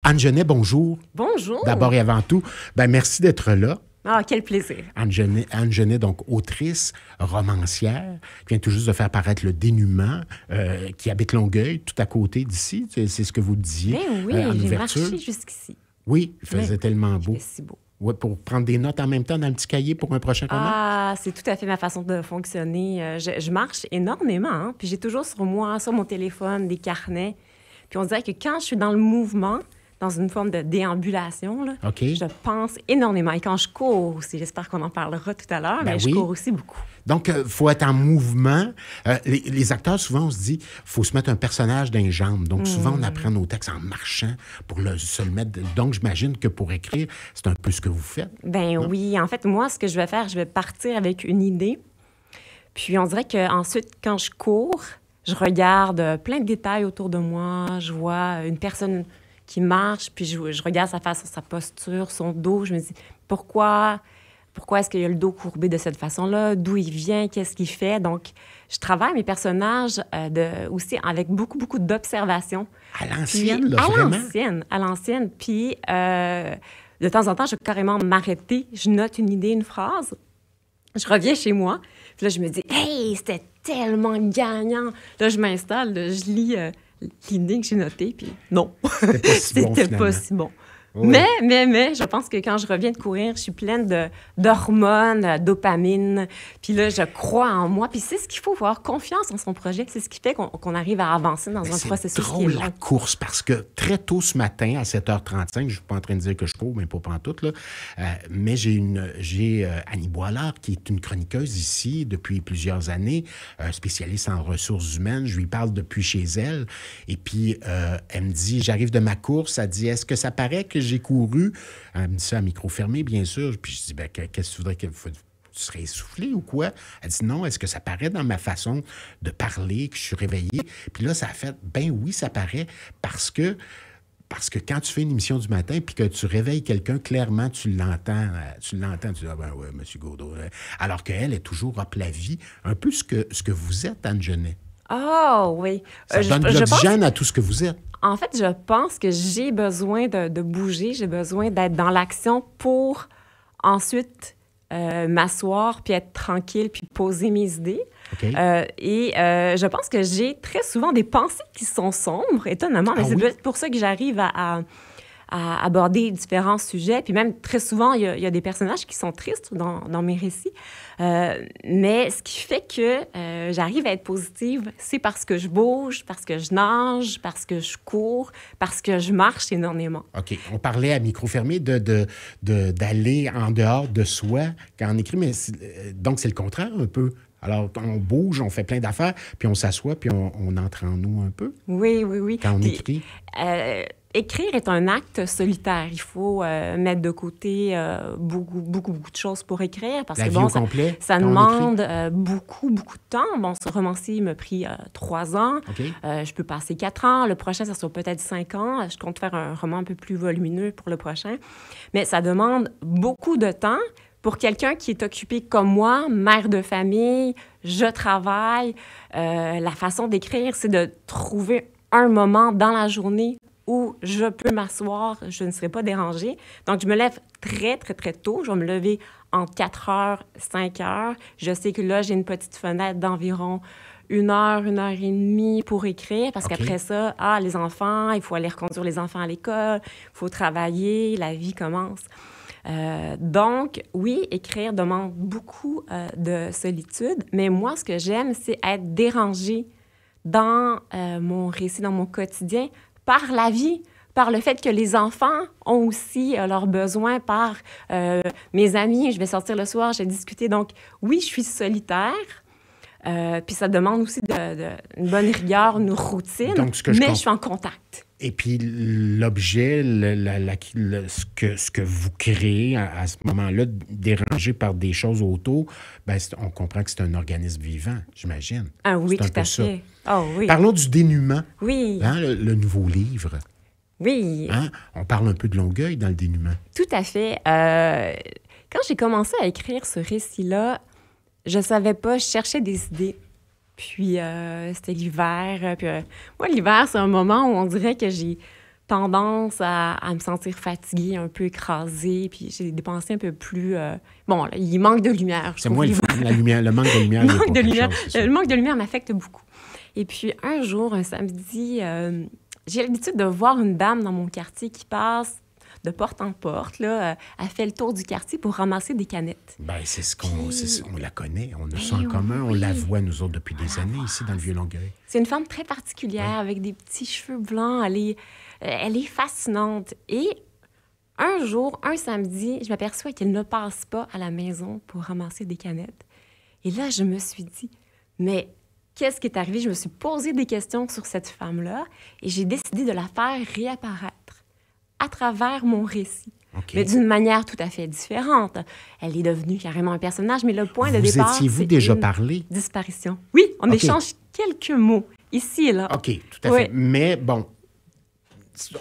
Anne Genet, bonjour. Bonjour. D'abord et avant tout, merci d'être là. Ah, quel plaisir. Anne Genet, donc autrice, romancière, qui vient tout juste de faire paraître Le Dénûment, qui habite Longueuil, tout à côté d'ici. C'est ce que vous disiez. Ben oui, en j'ai ouverture. marché jusqu'ici. Oui, il faisait tellement beau. Il fait si beau. Ouais, pour prendre des notes en même temps dans le petit cahier pour un prochain roman? Ah, c'est tout à fait ma façon de fonctionner. Je marche énormément, hein, puis j'ai toujours sur moi, sur mon téléphone, des carnets. Puis on dirait que quand je suis dans le mouvement, dans une forme de déambulation, là, OK. je pense énormément. Et quand je cours aussi, j'espère qu'on en parlera tout à l'heure, mais je cours aussi beaucoup. Donc, il faut être en mouvement. Les acteurs, souvent, on se dit, il faut se mettre un personnage dans les jambes. Donc, souvent, on apprend nos textes en marchant pour se le mettre. Donc, j'imagine que pour écrire, c'est un peu ce que vous faites. Ben oui. En fait, moi, ce que je vais faire, je vais partir avec une idée. Puis, on dirait qu'ensuite, quand je cours, je regarde plein de détails autour de moi. Je vois une personne qui marche, puis je regarde sa face, sa posture, son dos. Je me dis, pourquoi est-ce qu'il a le dos courbé de cette façon-là? D'où il vient? Qu'est-ce qu'il fait? Donc, je travaille mes personnages aussi avec beaucoup, beaucoup d'observations. À l'ancienne, là, à vraiment? À l'ancienne. Puis, de temps en temps, je vais carrément m'arrêter. Je note une idée, une phrase. Je reviens chez moi. Puis là, je me dis, « Hey, c'était tellement gagnant! » Là, je m'installe, là, je lis l'idée que j'ai notée, puis non, c'était pas si bon. Oui. Mais, je pense que quand je reviens de courir, je suis pleine d'hormones, dopamine. Puis là, je crois en moi. Puis c'est ce qu'il faut, avoir confiance en son projet. C'est ce qui fait qu'on arrive à avancer dans un processus qui est drôle, long. la course, parce que très tôt ce matin, à 7h35, je ne suis pas en train de dire que je cours, mais pas pantoute, là, mais j'ai Annie Boilard, qui est une chroniqueuse ici depuis plusieurs années, spécialiste en ressources humaines. Je lui parle depuis chez elle. Et puis, elle me dit, j'arrive de ma course, elle dit, est-ce que ça paraît que j'ai couru? Elle me dit ça à micro fermé, bien sûr. Puis je dis, qu'est-ce que tu voudrais que tu serais essoufflé ou quoi? Elle dit, non, est-ce que ça paraît dans ma façon de parler, que je suis réveillé? Puis là, ça a fait, oui, ça paraît, parce que quand tu fais une émission du matin puis que tu réveilles quelqu'un, clairement, tu l'entends, tu dis, ah ben ouais, M. Gaudreau. Alors qu'elle est toujours up la vie, un peu ce que vous êtes, Anne Genet. Ah oui. Ça donne de l'oxygène à tout ce que vous êtes. En fait, je pense que j'ai besoin de bouger, j'ai besoin d'être dans l'action pour ensuite m'asseoir, puis être tranquille, puis poser mes idées. Okay. Je pense que j'ai très souvent des pensées qui sont sombres, étonnamment, mais c'est pour ça que j'arrive à aborder différents sujets. Puis même, très souvent, il y a des personnages qui sont tristes dans mes récits. Mais ce qui fait que j'arrive à être positive, c'est parce que je bouge, parce que je nage, parce que je cours, parce que je marche énormément. OK. On parlait à micro fermé d'aller en dehors de soi quand on écrit, mais donc c'est le contraire un peu. Alors, on bouge, on fait plein d'affaires, puis on s'assoit, puis on entre en nous un peu. Oui. Quand on écrit. Écrire est un acte solitaire. Il faut mettre de côté beaucoup de choses pour écrire. Parce que au complet, ça demande beaucoup de temps. Bon, ce roman-ci m'a pris 3 ans. Okay. Je peux passer 4 ans. Le prochain, ça sera peut-être 5 ans. Je compte faire un roman un peu plus volumineux pour le prochain. Mais ça demande beaucoup de temps. Pour quelqu'un qui est occupé comme moi, mère de famille, je travaille, la façon d'écrire, c'est de trouver un moment dans la journée où je peux m'asseoir, je ne serai pas dérangée. Donc, je me lève très tôt. Je vais me lever entre 4 heures, 5 heures. Je sais que là, j'ai une petite fenêtre d'environ 1 heure et demie pour écrire, parce qu'après ça, les enfants, il faut aller reconduire les enfants à l'école, il faut travailler, la vie commence. Donc, oui, écrire demande beaucoup de solitude, mais moi, ce que j'aime, c'est être dérangée dans mon récit, dans mon quotidien, par la vie, par le fait que les enfants ont aussi leurs besoins, par mes amis. Je vais sortir le soir, je vais discuter. Donc, oui, je suis solitaire. Puis ça demande aussi une bonne rigueur, une routine, donc, je suis en contact. Et puis l'objet, ce que vous créez à ce moment-là, dérangé par des choses autour, on comprend que c'est un organisme vivant, j'imagine. Ah oui, tout à fait. Oh, oui. Parlons du Dénûment. Oui. Hein, le nouveau livre. Oui. Hein? On parle un peu de Longueuil dans le Dénûment. Tout à fait. Quand j'ai commencé à écrire ce récit-là, je savais pas, je cherchais des idées. Puis, c'était l'hiver. Puis, moi, l'hiver, c'est un moment où on dirait que j'ai tendance à me sentir fatiguée, un peu écrasée, puis j'ai des pensées un peu plus... bon, là, il manque de lumière. C'est moins la lumière, le manque de lumière. Le manque de lumière m'affecte beaucoup. Et puis, un jour, un samedi, j'ai l'habitude de voir une dame dans mon quartier qui passe de porte en porte, là, elle fait le tour du quartier pour ramasser des canettes. Bien, on la connaît, on a ça en commun, on la voit, nous autres, depuis des années, ici, dans le Vieux-Longueuil. C'est une femme très particulière, avec des petits cheveux blancs. Elle est fascinante. Et un jour, un samedi, je m'aperçois qu'elle ne passe pas à la maison pour ramasser des canettes. Et là, je me suis dit, mais qu'est-ce qui est arrivé? Je me suis posé des questions sur cette femme-là et j'ai décidé de la faire réapparaître à travers mon récit. Okay. Mais d'une manière tout à fait différente. Elle est devenue carrément un personnage, mais le point de départ, étiez-vous déjà parlé? Disparition. Oui, on échange quelques mots, ici et là. OK, tout à fait. Mais bon,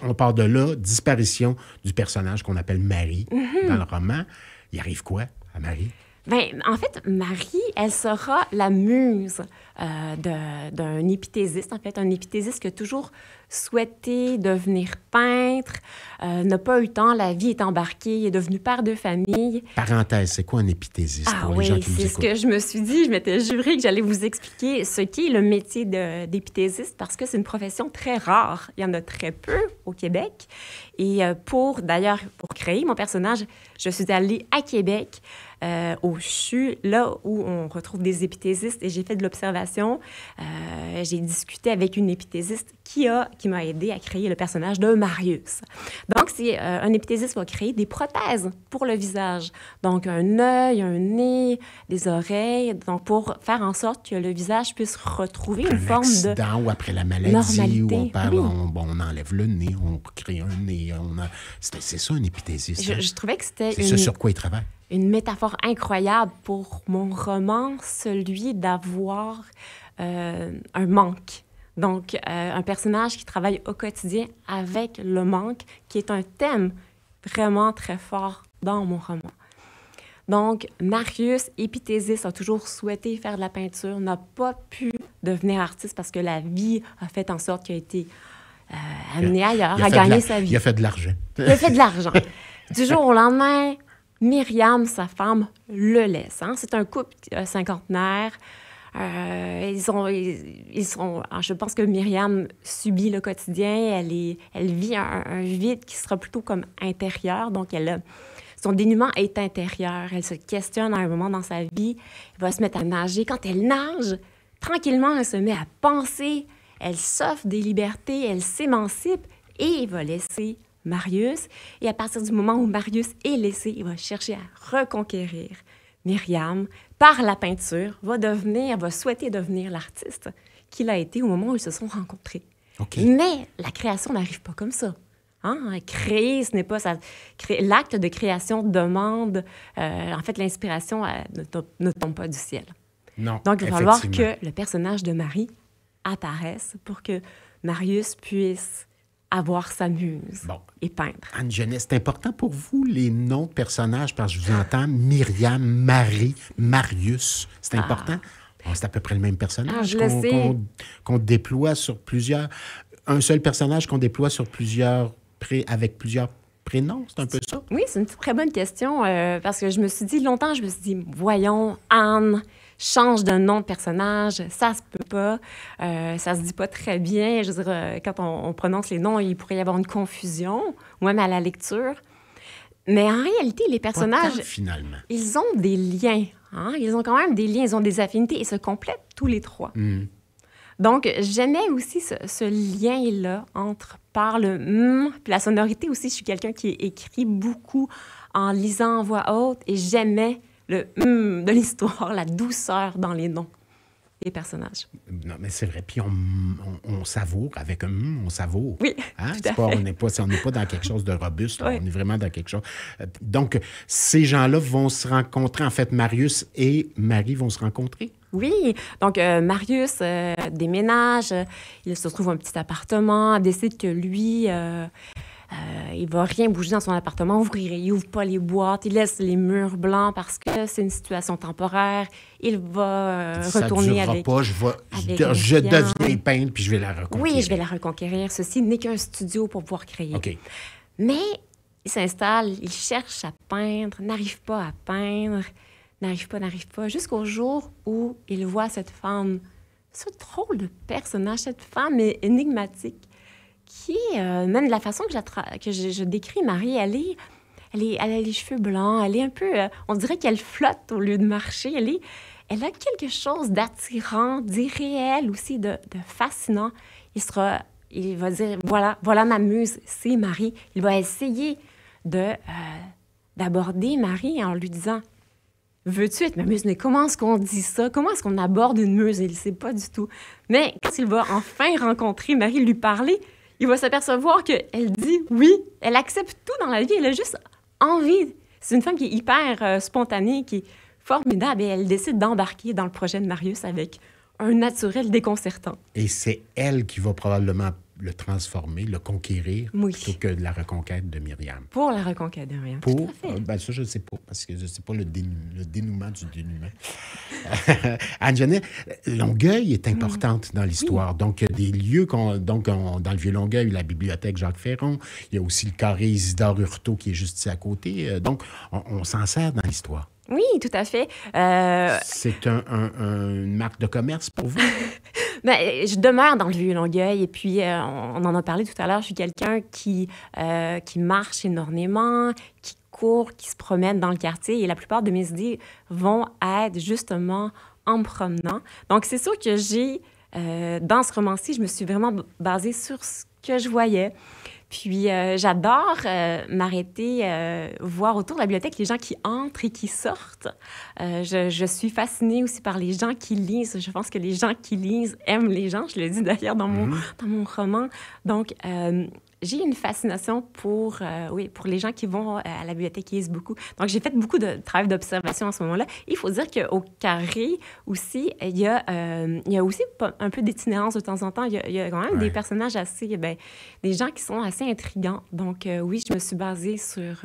on part de là, disparition du personnage qu'on appelle Marie dans le roman. Il arrive quoi à Marie? Bien, en fait, Marie, elle sera la muse d'un épithésiste, en fait, un épithésiste qui a toujours souhaité devenir peintre, n'a pas eu le temps, la vie est embarquée, il est devenu père de famille. Parenthèse, c'est quoi un épithésiste pour les gens qui nous écoutent? C'est ce que je me suis dit. Je m'étais jurée que j'allais vous expliquer ce qu'est le métier d'épithésiste parce que c'est une profession très rare. Il y en a très peu au Québec. Et pour créer mon personnage, je suis allée à Québec, au CHU, là où on retrouve des épithésistes, et j'ai fait de l'observation. J'ai discuté avec une épithésiste qui m'a aidé à créer le personnage de Marius. Donc, c'est un épithésiste va créer des prothèses pour le visage. Donc, un œil, un nez, des oreilles, donc pour faire en sorte que le visage puisse retrouver une forme de accident ou après la maladie, normalité. où on enlève le nez, on crée un nez. C'est ça, un épithésiste. Je trouvais que c'était c'est ça sur quoi il travaille. Une métaphore incroyable pour mon roman, celui d'avoir un manque. Donc, un personnage qui travaille au quotidien avec le manque, qui est un thème vraiment très fort dans mon roman. Donc, Marius, épithésiste, a toujours souhaité faire de la peinture, n'a pas pu devenir artiste parce que la vie a fait en sorte qu'il a été amené ailleurs, à gagner sa vie. Il a fait de l'argent. Il a fait de l'argent. Du jour au lendemain, Myriam, sa femme, le laisse. Hein? C'est un couple cinquantenaire. Je pense que Myriam subit le quotidien. Elle vit un vide qui sera plutôt comme intérieur. Donc, son dénuement est intérieur. Elle se questionne à un moment dans sa vie. Elle va se mettre à nager. Quand elle nage, tranquillement, elle se met à penser. Elle s'offre des libertés. Elle s'émancipe et va laisser Marius. Et à partir du moment où Marius est laissé, il va chercher à reconquérir Myriam par la peinture, va souhaiter devenir l'artiste qu'il a été au moment où ils se sont rencontrés. Okay. Mais la création n'arrive pas comme ça. Hein? Créer, ce n'est pas ça. L'acte de création demande... en fait, l'inspiration ne tombe pas du ciel. Non, donc, il va falloir que le personnage de Marie apparaisse pour que Marius puisse avoir sa muse et peindre. Anne Genest, c'est important pour vous, les noms de personnages, parce que je vous entends Myriam, Marie, Marius. C'est important? C'est à peu près le même personnage qu'on déploie sur plusieurs... Un seul personnage qu'on déploie sur avec plusieurs prénoms, c'est un peu ça? Oui, c'est une très bonne question, parce que je me suis dit, voyons, Anne... change de nom de personnage, ça se peut pas, ça se dit pas très bien. Je veux dire, quand on prononce les noms, il pourrait y avoir une confusion, ou même à la lecture. Mais en réalité, les personnages, pas tant, finalement. Ils ont des liens. Hein? Ils ont quand même des liens, ils ont des affinités, et se complètent tous les trois. Donc, j'aimais aussi ce lien-là entre par le puis la sonorité aussi. Je suis quelqu'un qui écrit beaucoup en lisant en voix haute, et j'aimais le de l'histoire, la douceur dans les noms des personnages. Non, mais c'est vrai. Puis on savoure avec un on savoure. Oui, hein? Tout à fait. On n'est pas dans quelque chose de robuste. Oui. On est vraiment dans quelque chose... Donc, ces gens-là vont se rencontrer. En fait, Marius et Marie vont se rencontrer. Oui. Donc, Marius déménage. Il se trouve un petit appartement. Décide que lui... Il va rien bouger dans son appartement, il ouvre pas les boîtes, il laisse les murs blancs parce que c'est une situation temporaire. Il va retourner avec... Pas, je deviens peintre, puis je vais la reconquérir. Oui, je vais la reconquérir. Ceci n'est qu'un studio pour pouvoir créer. OK. Mais il s'installe, il cherche à peindre, n'arrive pas à peindre, n'arrive pas, jusqu'au jour où il voit cette femme, ce drôle de personnage, cette femme énigmatique, qui, même de la façon que je décris Marie, elle a les cheveux blancs, elle est un peu... on dirait qu'elle flotte au lieu de marcher. Elle a quelque chose d'attirant, d'irréel aussi, de fascinant. Il va dire, voilà ma muse, c'est Marie. Il va essayer d'aborder Marie en lui disant, veux-tu être ma muse? Mais comment est-ce qu'on dit ça? Comment est-ce qu'on aborde une muse? Il ne sait pas du tout. Mais quand il va enfin rencontrer Marie, lui parler, il va s'apercevoir qu'elle dit oui, elle accepte tout dans la vie, elle a juste envie. C'est une femme qui est hyper spontanée, qui est formidable, et elle décide d'embarquer dans le projet de Marius avec un naturel déconcertant. Et c'est elle qui va probablement le transformer, le conquérir, plutôt que la reconquête de Myriam. Pour la reconquête de Myriam, tout à fait. Ben ça, je ne sais pas, parce que je ne sais pas le dénouement du dénouement. Anne-Jeannette, Longueuil est importante dans l'histoire. Oui. Donc, il y a des lieux, dans le Vieux-Longueuil, la bibliothèque Jacques-Ferron, il y a aussi le carré Isidore Hurtaud qui est juste ici à côté. Donc, on s'en sert dans l'histoire. Oui, tout à fait. C'est une marque de commerce pour vous? Bien, je demeure dans le Vieux-Longueuil et puis on en a parlé tout à l'heure. Je suis quelqu'un qui marche énormément, qui court, qui se promène dans le quartier et la plupart de mes idées vont être justement en me promenant. Donc, c'est sûr que dans ce roman-ci, je me suis vraiment basée sur ce que je voyais. Puis, j'adore m'arrêter, voir autour de la bibliothèque les gens qui entrent et qui sortent. Je suis fascinée aussi par les gens qui lisent. Je pense que les gens qui lisent aiment les gens. Je le dis d'ailleurs dans mon roman. Donc, j'ai une fascination pour les gens qui vont à la bibliothèque, qui lisent beaucoup. Donc, j'ai fait beaucoup de travail d'observation à ce moment-là. Il faut dire qu'au carré aussi, il y a aussi un peu d'itinérance de temps en temps. Il y a quand même des personnages des gens qui sont assez intrigants. Donc, oui, je me suis basée sur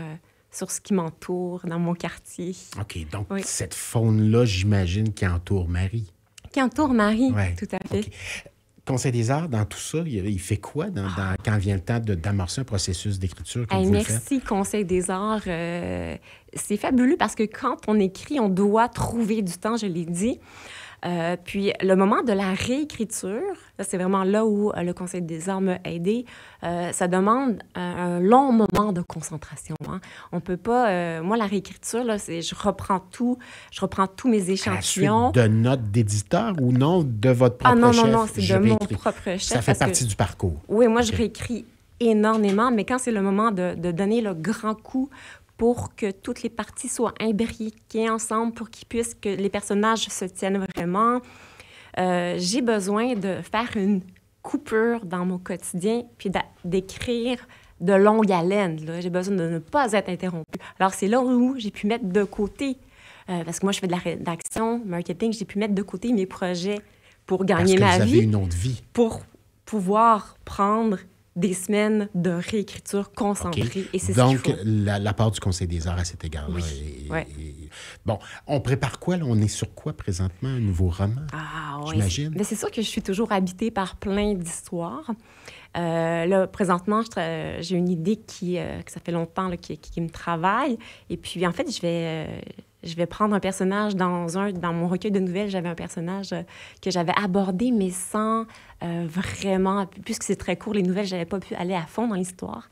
ce qui m'entoure dans mon quartier. OK. Donc, cette faune-là, j'imagine, qui entoure Marie. Qui entoure Marie, tout à fait. Okay. Conseil des arts, dans tout ça, il fait quoi quand vient le temps d'amorcer un processus d'écriture comme vous le faites? Merci, Conseil des arts. C'est fabuleux parce que quand on écrit, on doit trouver du temps, je l'ai dit. Puis le moment de la réécriture, c'est vraiment là où le Conseil des arts m'a aidée. Ça demande un long moment de concentration. Hein. On peut pas... moi, la réécriture, là, je reprends tous mes échantillons. À la suite de notes d'éditeur ou non de votre propre chef? Non, c'est de mon propre chef. Ça fait partie du parcours. Oui, moi, je réécris énormément, mais quand c'est le moment de donner le grand coup pour que toutes les parties soient imbriquées ensemble, pour que les personnages se tiennent vraiment. J'ai besoin de faire une coupure dans mon quotidien, puis d'écrire de longue haleine. Là. J'ai besoin de ne pas être interrompue. Alors, c'est là où j'ai pu mettre de côté, parce que moi, je fais de la rédaction, marketing, j'ai pu mettre de côté mes projets pour gagner ma vie. Parce que vous avez une autre vie. Pour pouvoir prendre des semaines de réécriture concentrée. Okay. Et c'est donc, ce qu'il faut. La part du Conseil des arts à cet égard-là. Oui. Bon, on prépare quoi? Là? On est sur quoi présentement? Un nouveau roman? J'imagine? Mais c'est sûr que je suis toujours habitée par plein d'histoires. Là, présentement, j'ai une idée que ça fait longtemps là, qui me travaille. Et puis, en fait, je vais prendre un personnage dans mon recueil de nouvelles. J'avais un personnage que j'avais abordé, mais sans vraiment... Puisque c'est très court, les nouvelles, je n'avais pas pu aller à fond dans l'histoire.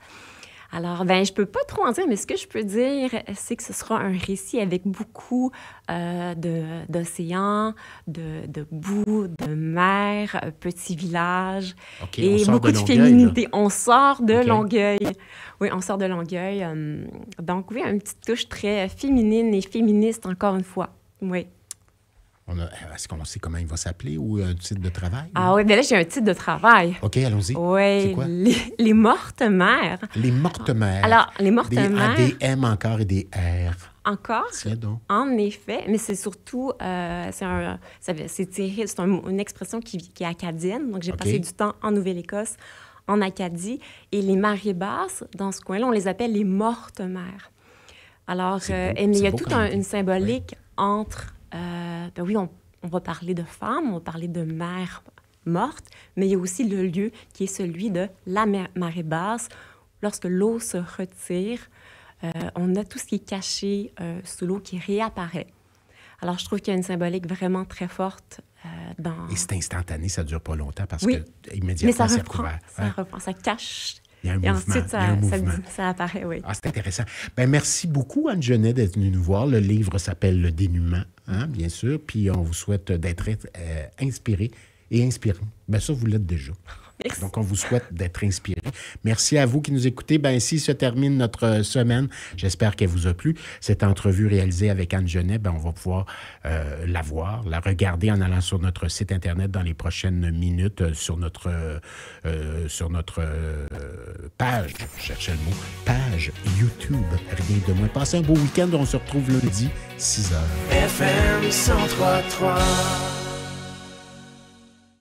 Alors, je peux pas trop en dire, mais ce que je peux dire, c'est que ce sera un récit avec beaucoup d'océans, de boue, de mer, petits villages, et beaucoup de féminité. On sort de Longueuil. Oui, on sort de Longueuil. Donc, oui, une petite touche très féminine et féministe, encore une fois. Oui. Est-ce qu'on sait comment il va s'appeler ou un titre de travail? Ah oui, bien là, j'ai un titre de travail. OK, allons-y. Oui, c'est quoi? Les mortes mères. Les mortes mères. Alors, les mortes mères... Des M encore et des R. Encore? Tiens donc. En effet, mais c'est surtout... c'est une expression qui est acadienne. Donc, j'ai passé du temps en Nouvelle-Écosse, en Acadie. Et les marées basses, dans ce coin-là, on les appelle les mortes mères. Alors, il y a toute une symbolique entre... ben oui, on va parler de femmes, on va parler de mères mortes, mais il y a aussi le lieu qui est celui de la marée basse. Lorsque l'eau se retire, on a tout ce qui est caché sous l'eau qui réapparaît. Alors, je trouve qu'il y a une symbolique vraiment très forte dans... Et c'est instantané, ça ne dure pas longtemps parce oui, que immédiatement, mais c'est recouvert. Ça reprend, ça cache. Il y a un et mouvement. ensuite, ça apparaît, oui. Ah, c'est intéressant. Ben, merci beaucoup, Anne Genet, d'être venue nous voir. Le livre s'appelle Le dénuement, hein, bien sûr. Puis on vous souhaite d'être inspiré et inspirant. Bien ça, vous l'êtes déjà. Merci. Donc, on vous souhaite d'être inspiré. Merci à vous qui nous écoutez. Ben, ici se termine notre semaine. J'espère qu'elle vous a plu. Cette entrevue réalisée avec Anne Genet, ben, on va pouvoir la voir, la regarder en allant sur notre site Internet dans les prochaines minutes, sur notre page, je cherchais le mot, page YouTube. Rien de moins. Passez un beau week-end. On se retrouve lundi, 6h. FM 103.3